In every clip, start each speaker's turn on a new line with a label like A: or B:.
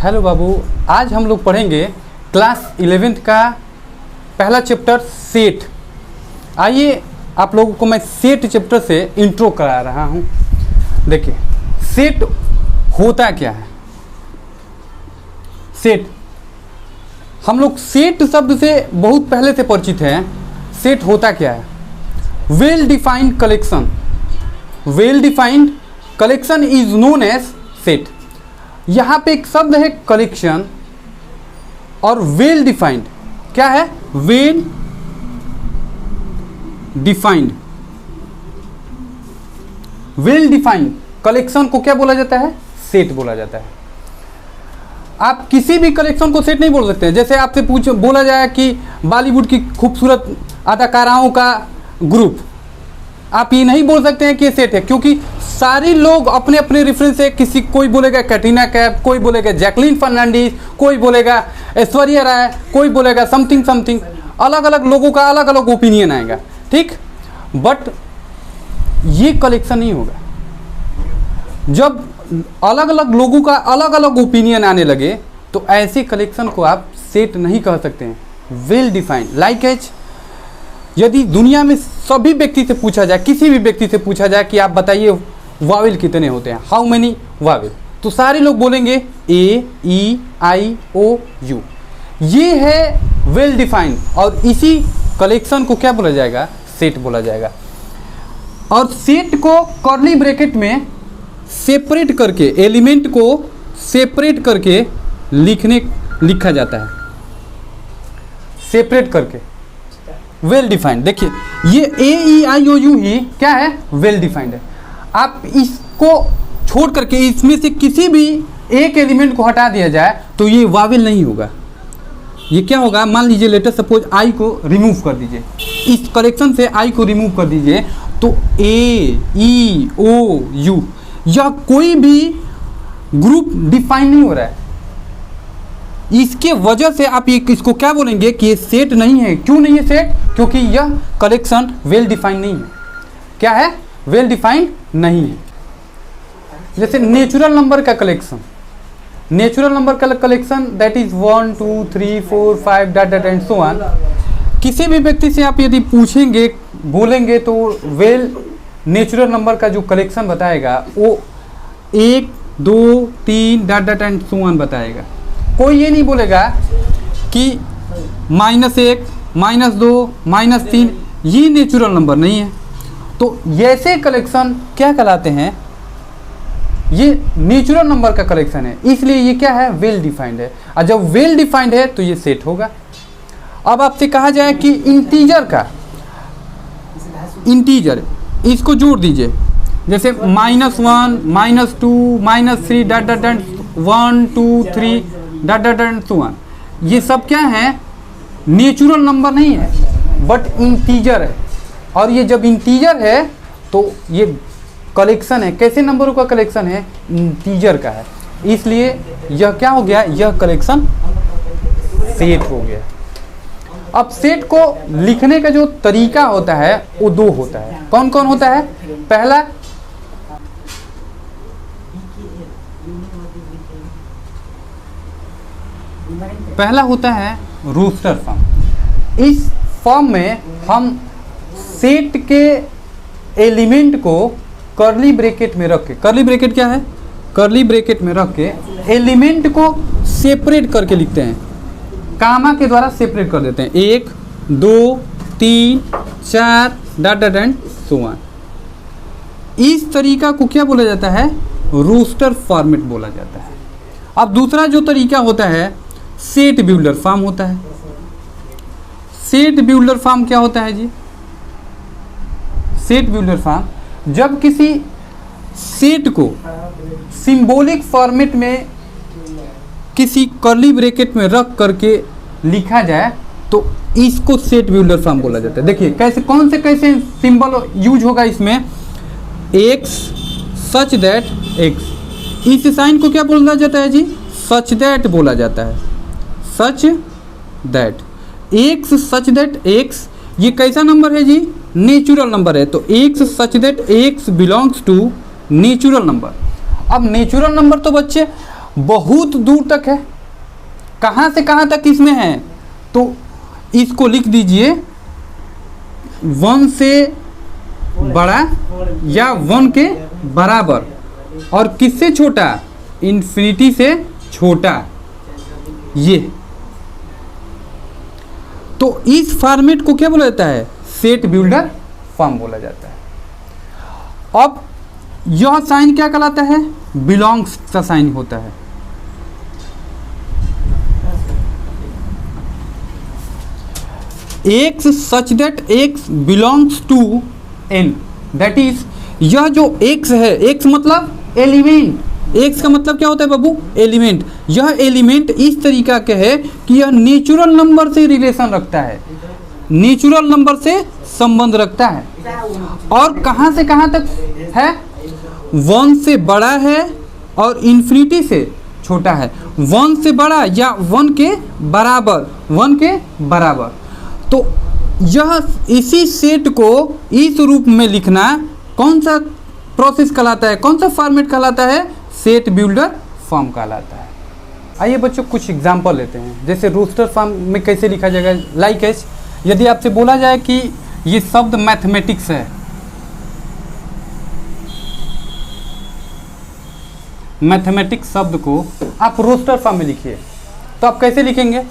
A: Hello बाबू, आज हम लोग पढ़ेंगे क्लास 11th का पहला चैप्टर सेट। आइए आप लोगों को मैं सेट चैप्टर से इंट्रो करा रहा हूँ। देखिए सेट होता क्या है। सेट हम लोग सेट शब्द से बहुत पहले से परिचित हैं। सेट होता क्या है? Well defined collection. Well defined collection is known as set. यहाँ पे एक शब्द है कलेक्शन और वेल डिफाइंड। क्या है? Well defined. Well defined collection को क्या बोला जाता है? सेट बोला जाता है। आप किसी भी कलेक्शन को सेट नहीं बोल सकते हैं। जैसे आपसे बोला जाए कि बॉलीवुड की खूबसूरत अदाकाराओं का ग्रुप, आप ये नहीं बोल सकते हैं कि ये सेट है, क्योंकि सारे लोग अपने अपने रेफरेंस से, किसी कोई बोलेगा कैटरीना कैफ, कोई बोलेगा जैकलीन फर्नांडीज, कोई बोलेगा ऐश्वर्या राय, कोई बोलेगा समथिंग समथिंग। अलग अलग लोगों का अलग अलग ओपिनियन आएगा, ठीक। बट ये कलेक्शन नहीं होगा। जब अलग अलग लोगों का अलग अलग ओपिनियन आने लगे तो ऐसे कलेक्शन को आप सेट नहीं कह सकते हैं। वेल डिफाइंड लाइक एज, यदि दुनिया में सभी व्यक्ति से पूछा जाए, किसी भी व्यक्ति से पूछा जाए कि आप बताइए वावेल कितने होते हैं, हाउ मेनी वावेल, तो सारे लोग बोलेंगे ए, ई, आई, ओ, यू। ये है वेल डिफाइंड और इसी कलेक्शन को क्या बोला जाएगा? सेट बोला जाएगा। और सेट को कर्ली ब्रैकेट में सेपरेट करके, एलिमेंट को सेपरेट करके लिखा जाता है, सेपरेट करके। वेल डिफाइंड, देखिए ये ए, ई, आई, ओ, यू ही क्या है? वेल डिफाइंड है। आप इसको छोड़ करके इसमें से किसी भी एक एलिमेंट को हटा दिया जाए तो ये वावेल नहीं होगा। ये क्या होगा? मान लीजिए लेटर सपोज आई को रिमूव कर दीजिए, इस कलेक्शन से आई को रिमूव कर दीजिए तो ए, ई, ओ, यू, यह कोई भी ग्रुप डिफाइन नहीं हो रहा है। इसके वजह से आप ये इसको क्या बोलेंगे कि ये सेट नहीं है। क्यों नहीं है सेट? क्योंकि यह कलेक्शन वेल डिफाइंड नहीं है। क्या है? वेल डिफाइंड नहीं है। जैसे नेचुरल नंबर का कलेक्शन, नेचुरल नंबर का collection that is 1 2 3 4 5 dot dot and so on. किसी भी व्यक्ति से आप यदि पूछेंगे, बोलेंगे तो वेल नेचुरल नंबर का जो कलेक्शन बताएगा वो 1 2 3 dot dot and so on बताएगा। कोई ये नहीं बोलेगा कि -1 -2 -3, ये नेचुरल नंबर नहीं है। तो ऐसे कलेक्शन क्या कहलाते हैं? ये नेचुरल नंबर का कलेक्शन है, इसलिए ये क्या है? वेल डिफाइंड है। और जब वेल डिफाइंड है तो ये सेट होगा। अब आपसे कहा जाए कि इंटीजर का, इंटीजर इसको जोड़ दीजिए, जैसे -1 -2 -3 dot dot dot 1 2 3 dot dot dot so on. ये सब क्या है? नेचुरल नंबर नहीं है बट इंटीजर है। और ये जब इंटीजर है तो ये कलेक्शन है। कैसे नंबरों का कलेक्शन है? इंटीजर का है। इसलिए यह क्या हो गया? यह कलेक्शन सेट हो गया। अब सेट को लिखने का जो तरीका होता है वो दो होता है। कौन कौन होता है? पहला होता है रोस्टर फॉर्म। इस फॉर्म में हम सेट के एलिमेंट को कर्ली ब्रैकेट में रख के, कर्ली ब्रैकेट क्या है? कर्ली ब्रैकेट में रख के एलिमेंट को सेपरेट करके लिखते हैं, कामा के द्वारा सेपरेट कर देते हैं। 1 2 3 4 dot dot and so on. इस तरीका को क्या बोला जाता है? रोस्टर फॉर्मेट बोला जाता है। अब दूसरा जो तरीका होता है सेट बिल्डर फॉर्म होता है। सेट बिल्डर फॉर्म क्या होता है जी? सेट बिल्डर फॉर्म जब किसी सेट को सिंबॉलिक फॉर्मेट में किसी कर्ली ब्रैकेट में रख करके लिखा जाए तो इसको सेट बिल्डर फॉर्म बोला जाता है। देखिए कैसे, कौन से कैसे सिंबल यूज होगा इसमें? x सच दैट x, इस साइन को क्या बोला जाता है जी? सच दैट बोला जाता है। सच that x, such that x, ये कैसा नंबर है जी? नेचुरल नंबर है। तो x such that x belongs to natural number. अब नेचुरल नंबर तो बच्चे बहुत दूर तक है, कहाँ से कहाँ तक इसमें है, तो इसको लिख दीजिए 1 से बड़ा या 1 के बराबर, और किससे छोटा, इन्फिनिटी से छोटा। ये तो इस फॉर्मेट को क्या बोला जाता है, सेट बिल्डर फॉर्म बोला जाता है। अब यह साइन क्या कहलाता है, बिलोंग्स का साइन होता है। x such that x belongs to n, that is यह जो x है, x मतलब एलिमेंट, x का मतलब क्या होता है बाबू, एलिमेंट। यह एलिमेंट इस तरीका के है कि यह नेचुरल नंबर से रिलेशन रखता है, नेचुरल नंबर से संबंध रखता है, और कहाँ से कहाँ तक है, 1 से बड़ा है और इन्फिनिटी से छोटा है। 1 से बड़ा या 1 के बराबर, 1 के बराबर। तो यह इसी सेट को इस रूप में लिखना कौन सा प्रोसेस कहलाता है, कौन सा फॉर्मेट कहलाता है, सेट बिल्डर फॉर्म कहलाता है। आइए बच्चों कुछ एग्जांपल लेते हैं, जैसे रोस्टर फॉर्म में कैसे लिखा जाएगा। लाइक एज यदि आपसे बोला जाए कि ये शब्द मैथमेटिक्स है, मैथमेटिक्स शब्द को आप रोस्टर फॉर्म में लिखिए, तो आप कैसे लिखेंगे,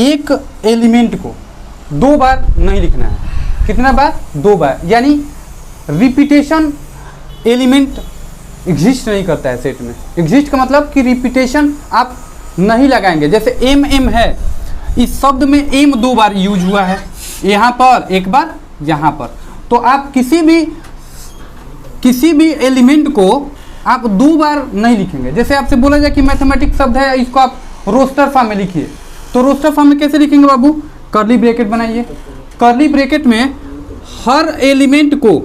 A: एक एलिमेंट को 2 बार नहीं लिखना है। कितना बार, 2 बार, यानी रिपीटेशन एलिमेंट एग्जिस्ट नहीं करता है सेट में। एग्जिस्ट का मतलब कि रिपीटेशन आप नहीं लगाएंगे। जैसे एम एम है, इस शब्द में एम 2 बार यूज हुआ है, यहाँ पर 1 बार, यहाँ पर। तो आप किसी भी एलिमेंट को आप 2 बार नहीं लिखेंगे। जैसे आपसे बोला जाए कि मैथमेटिक्स शब्द है, इसको आप रोस्टर फॉर्म में लिखिए, तो रोस्टर फॉर्म में कैसे लिखेंगे बाबू, कर्ली ब्रैकेट बनाइए। कर्ली ब्रैकेट में हर एलिमेंट को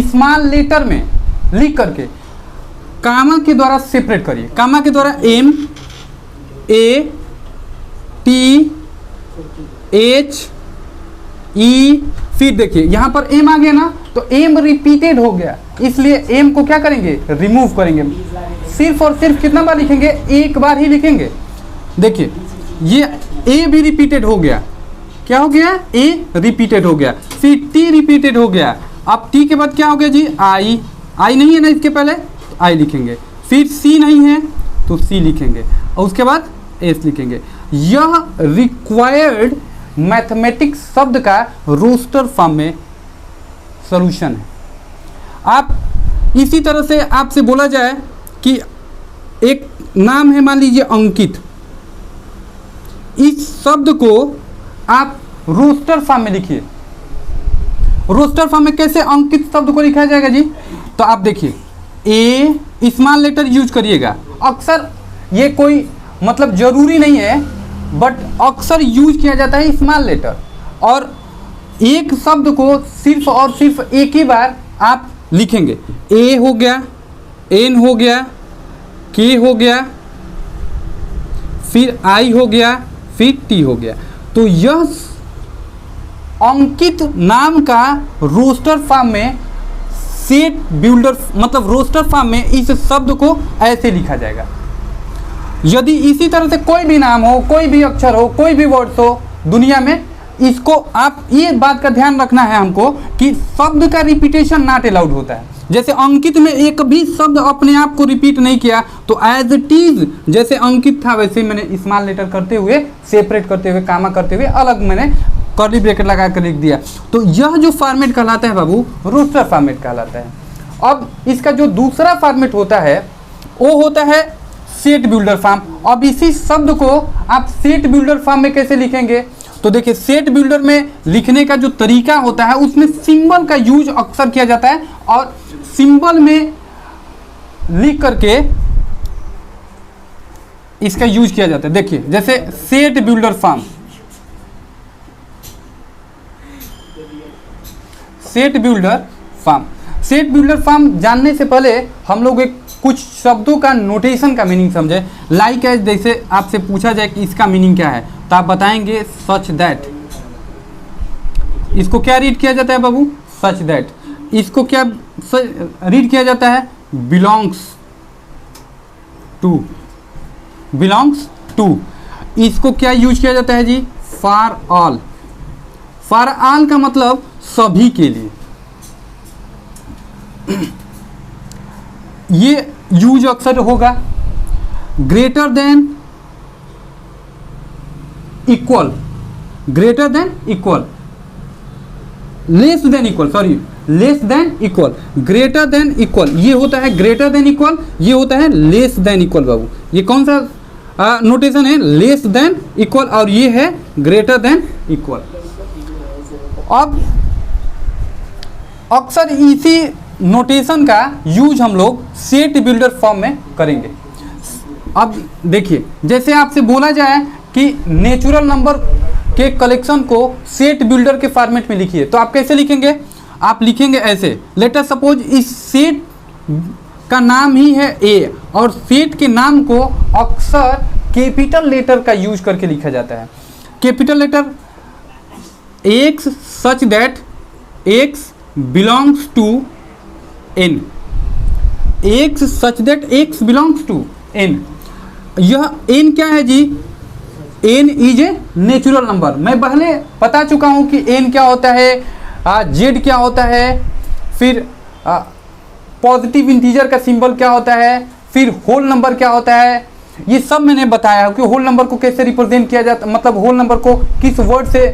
A: स्मॉल लेटर में लिख करके कामा के द्वारा सेपरेट करिए। कामा के द्वारा एम, ए, टी, एच, ई, फिर देखिए यहाँ पर एम आ गया ना, तो एम रिपीटेड हो गया, इसलिए एम को क्या करेंगे, रिमूव करेंगे। सिर्फ और सिर्फ कितना बार लिखेंगे, 1 बार ही लिखेंगे। देखिए ये ए भी रिपीटेड हो गया, क्या हो गया, ए रिपीटेड हो गया, फिर टी रिपीटेड हो गया। अब टी के बाद क्या हो गया जी, आई, आई नहीं है ना इसके पहले, तो आई लिखेंगे। फिर सी नहीं है तो सी लिखेंगे, और उसके बाद एस लिखेंगे। यह रिक्वायर्ड मैथमेटिक्स शब्द का रोस्टर फॉर्म में सॉल्यूशन है। आप इसी तरह से आपसे बोला जाए कि एक नाम है, मान लीजिए अंकित, इस शब्द को आप रोस्टर फॉर्म में लिखिए। रोस्टर फॉर्म में कैसे अंकित शब्द को लिखा जाएगा जी, तो आप देखिए ए स्मॉल लेटर यूज करिएगा। अक्सर ये कोई मतलब जरूरी नहीं है, बट अक्सर यूज किया जाता है स्मॉल लेटर, और एक शब्द को सिर्फ और सिर्फ एक ही बार आप लिखेंगे। ए हो गया, एन हो गया, के हो गया, फिर आई हो गया, फिर टी हो गया। तो यह अंकित नाम का रोस्टर फॉर्म में सेट बिल्डर, मतलब रोस्टर फॉर्म में इस शब्द को ऐसे लिखा जाएगा। यदि इसी तरह से कोई भी नाम हो, कोई भी अक्षर हो, कोई भी वर्ड्स हो दुनिया में, इसको आप ये बात का ध्यान रखना है हमको कि शब्द का रिपीटेशन नॉट अलाउड होता है। जैसे अंकित में एक भी शब्द अपने आप को रिपीट नहीं किया, तो एज इट इज जैसे अंकित था वैसे मैंने स्मॉल लेटर करते हुए, सेपरेट करते हुए, कामा करते हुए अलग मैंने कर्ली ब्रैकेट लगा कर लिख दिया। तो यह जो फॉर्मेट कहलाता है बाबू, रोस्टर फॉर्मेट कहलाता है। अब इसका जो दूसरा फॉर्मेट होता है वो होता है सेट बिल्डर फॉर्म। अब इसी शब्द को आप सेट बिल्डर फॉर्म में कैसे लिखेंगे, तो देखिए सेट बिल्डर में लिखने का जो तरीका होता है उसमें सिंबल का यूज अक्सर किया जाता है, और सिंबल में लिख करके इसका यूज किया जाता है। देखिए जैसे set builder form, set builder form. Set builder form जानने से पहले हम लोग एक कुछ शब्दों का नोटेशन का मीनिंग समझे। लाइक एज जैसे आपसे पूछा जाए कि इसका मीनिंग क्या है, तो आप बताएंगे सच दैट। इसको क्या रीड किया जाता है बाबू, सच दैट। इसको क्या रीड किया जाता है, बिलोंग्स। To, belongs to. इसको क्या यूज किया जाता है जी? For all. फॉर ऑल का मतलब सभी के लिए। ये यूज अक्सर होगा। Greater than equal, greater than equal, less than equal, sorry less than equal, greater than equal, ये होता है ग्रेटर देन इक्वल, ये होता है लेस देन इक्वल। बाबू ये कौन सा नोटेशन है? लेस देन इक्वल, और ये है ग्रेटर देन इक्वल। अब अक्सर इसी नोटेशन का यूज हम लोग सेट बिल्डर फॉर्म में करेंगे। अब देखिए, जैसे आपसे बोला जाए कि नेचुरल नंबर के कलेक्शन को सेट बिल्डर के फॉर्मेट में लिखिए, तो आप कैसे लिखेंगे? आप लिखेंगे ऐसे, लेट अस सपोज इस सेट का नाम ही है ए, और सेट के नाम को अक्सर कैपिटल लेटर का यूज करके लिखा जाता है। Capital letter X such that x belongs to N, X such that x belongs to N. यह एन क्या है जी? N is a natural number. मैं पहले बता चुका हूं कि एन क्या होता है, जेड क्या होता है, फिर पॉजिटिव इंटीजर का सिंबल क्या होता है, फिर होल नंबर क्या होता है, ये सब मैंने बताया कि होल नंबर को कैसे रिप्रेजेंट किया जाता, मतलब होल नंबर को किस वर्ड से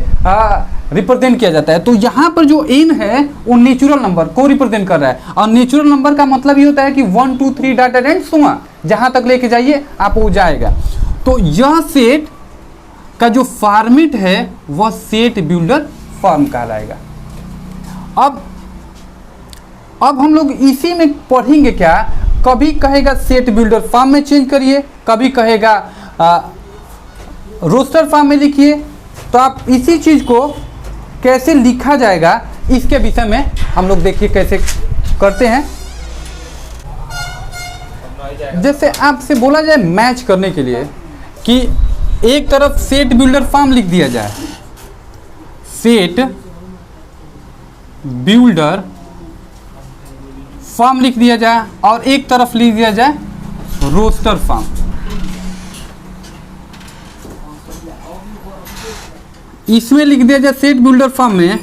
A: रिप्रेजेंट किया जाता है। तो यहाँ पर जो एन है वो नेचुरल नंबर को रिप्रेजेंट कर रहा है, और नेचुरल नंबर का मतलब ये होता है कि 1 2 3 डाटा एंड सुमा, जहाँ तक लेके जाइए आप वो जाएगा। तो यह सेट का जो फॉर्मेट है वह सेट बिल्डर फॉर्म कहलाएगा। अब हम लोग इसी में पढ़ेंगे क्या, कभी कहेगा सेट बिल्डर फॉर्म में चेंज करिए, कभी कहेगा रोस्टर फॉर्म में लिखिए। तो आप इसी चीज़ को कैसे लिखा जाएगा इसके विषय में हम लोग देखिए कैसे करते हैं। जैसे आपसे बोला जाए मैच करने के लिए कि एक तरफ सेट बिल्डर फॉर्म लिख दिया जाए, सेट बिल्डर फॉर्म लिख दिया जाए, और एक तरफ लिख दिया जाए रोस्टर फॉर्म। इसमें लिख दिया जाए सेट बिल्डर फॉर्म में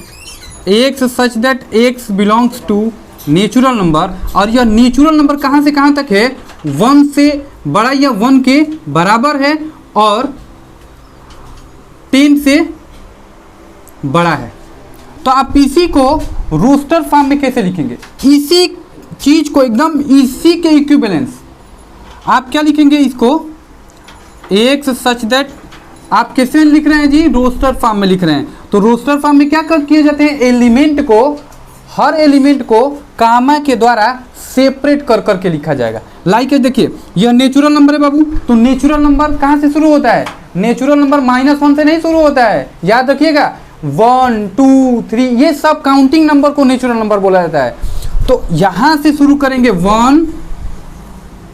A: x such that x belongs to natural number, और यह नेचुरल नंबर कहाँ से कहाँ तक है? 1 से बड़ा या 1 के बराबर है, और 10 से बड़ा है। तो आप इसी को रोस्टर फॉर्म में कैसे लिखेंगे? इसी चीज को एकदम इसी के इक्विवेलेंस आप क्या लिखेंगे? इसको एक्स सच दैट, आप कैसे लिख रहे हैं जी? रोस्टर फॉर्म में लिख रहे हैं। तो रोस्टर फॉर्म में क्या किए जाते हैं? एलिमेंट को, हर एलिमेंट को कामा के द्वारा सेपरेट कर करके लिखा जाएगा। लाइक देखिए, यह नेचुरल नंबर है बाबू, तो नेचुरल नंबर कहाँ से शुरू होता है? नेचुरल नंबर -1 से नहीं शुरू होता है, याद रखिएगा। 1 2 3 ये सब काउंटिंग नंबर को नेचुरल नंबर बोला जाता है। तो यहाँ से शुरू करेंगे 1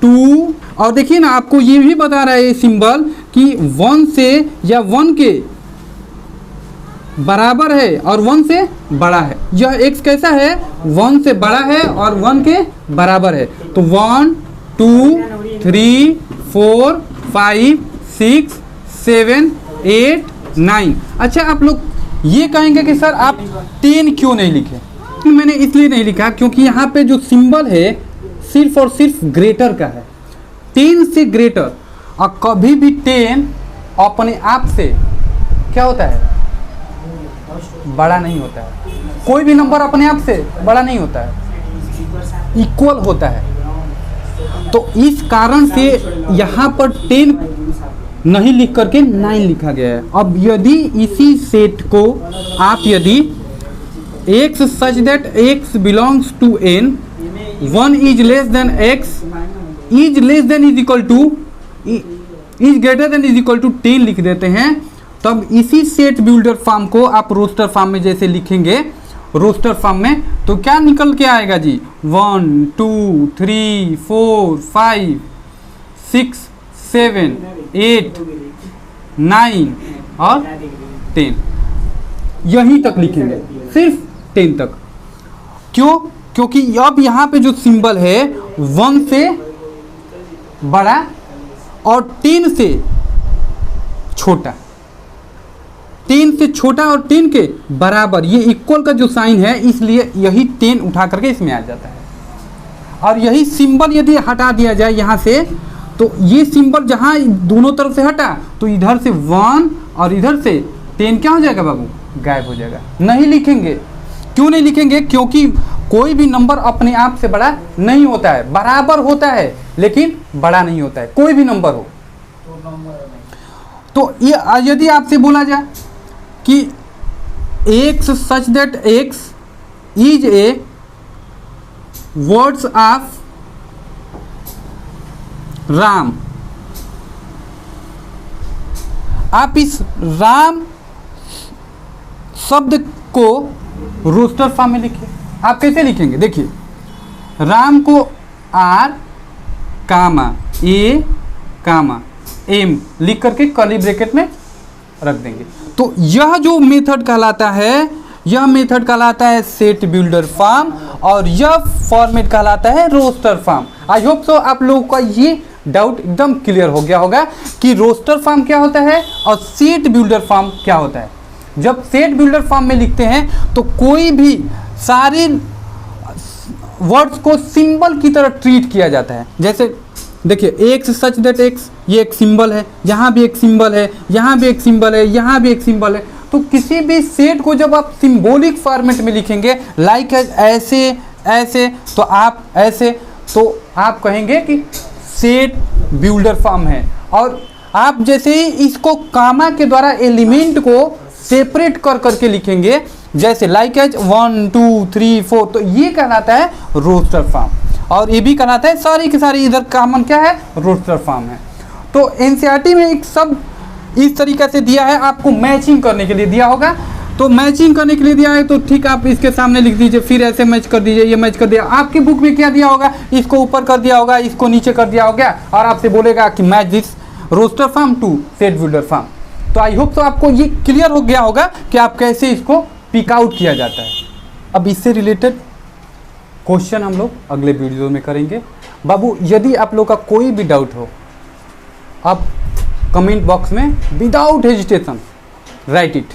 A: 2, और देखिए ना आपको ये भी बता रहा है ये सिंबल कि 1 से या 1 के बराबर है और 1 से बड़ा है। यह x कैसा है? 1 से बड़ा है और 1 के बराबर है। तो 1 2 3 4 5 6 7 8 9। अच्छा, आप लोग ये कहेंगे कि सर आप 10 क्यों नहीं लिखे? मैंने इसलिए नहीं लिखा क्योंकि यहाँ पे जो सिंबल है सिर्फ और सिर्फ ग्रेटर का है, 10 से ग्रेटर। और कभी भी 10 अपने आप से क्या होता है? बड़ा नहीं होता है। कोई भी नंबर अपने आप से बड़ा नहीं होता है, इक्वल होता है। तो इस कारण से यहाँ पर 10 नहीं लिख करके 9 लिखा गया है। अब यदि इसी सेट को आप यदि x such that x belongs to n, 1 is less than x is less than is equal to is greater than is equal to 10 लिख देते हैं, तब इसी सेट बिल्डर फॉर्म को आप रोस्टर फॉर्म में जैसे लिखेंगे, रोस्टर फॉर्म में तो क्या निकल के आएगा जी? 1 2 3 4 5 6 7 8 9 और 10, यहीं तक लिखेंगे, सिर्फ 10 तक। क्यों? क्योंकि अब यहाँ पे जो सिंबल है 1 से बड़ा और 10 से छोटा, 10 से छोटा और 10 के बराबर, ये इक्वल का जो साइन है इसलिए यही 10 उठा करके इसमें आ जाता है। और यही सिंबल यदि हटा दिया जाए यहाँ से, तो ये सिंबल जहाँ दोनों तरफ से हटा तो इधर से 1 और इधर से 10 क्या हो जाएगा बाबू, गायब हो जाएगा। नहीं लिखेंगे, क्यों नहीं लिखेंगे? क्योंकि कोई भी नंबर अपने आप से बड़ा नहीं होता है, बराबर होता है लेकिन बड़ा नहीं होता है, कोई भी नंबर हो। तो ये यदि आपसे बोला जाए कि x such that x is a words of Ram, आप इस राम शब्द को रोस्टर फॉर्म में लिखिए। आप कैसे लिखेंगे? देखिए, राम को R comma A comma M लिख करके कर्ली ब्रैकेट में रख देंगे। तो यह जो मेथड कहलाता है, यह मेथड कहलाता है सेट बिल्डर फॉर्म और यह फॉर्मेट कहलाता है roster form. I hope so आप लोगों का ये डाउट एकदम क्लियर हो गया होगा कि रोस्टर फॉर्म क्या होता है और सेट बिल्डर फॉर्म क्या होता है। जब सेट बिल्डर फॉर्म में लिखते हैं तो कोई भी सारे वर्ड्स को सिंबल की तरह ट्रीट किया जाता है। जैसे देखिए, एक्स सच दैट एक्स, ये एक सिंबल है, यहाँ भी एक सिंबल है, यहाँ भी एक सिंबल है, यहाँ भी एक सिंबल है। तो किसी भी सेट को जब आप सिंबॉलिक फॉर्मेट में लिखेंगे, लाइक ऐसे ऐसे, तो आप ऐसे, तो आप कहेंगे कि सेट बिल्डर फॉर्म है। और आप जैसे ही इसको कामा के द्वारा एलिमेंट को सेपरेट कर करके लिखेंगे, जैसे लाइक एज 1 2 3 4, तो ये कहलाता है रोस्टर फॉर्म। और ये भी कहलाता है, सारी की सारी इधर कॉमन क्या है, रोस्टर फॉर्म है। तो एनसीईआरटी में एक सब इस तरीके से दिया है, आपको मैचिंग करने के लिए दिया होगा। तो मैचिंग करने के लिए दिया है तो ठीक, आप इसके सामने लिख दीजिए, फिर ऐसे मैच कर दीजिए, ये मैच कर दिया। आपकी बुक में क्या दिया होगा, इसको ऊपर कर दिया होगा, इसको नीचे कर दिया होगा, और आपसे बोलेगा कि match this roster form to set builder form. तो आई होप तो आपको ये क्लियर हो गया होगा कि आप कैसे इसको पिक आउट किया जाता है। अब इससे रिलेटेड क्वेश्चन हम लोग अगले वीडियो में करेंगे। बाबू, यदि आप लोग का कोई भी डाउट हो, आप कमेंट बॉक्स में विदाउट हेजिटेशन राइट इट।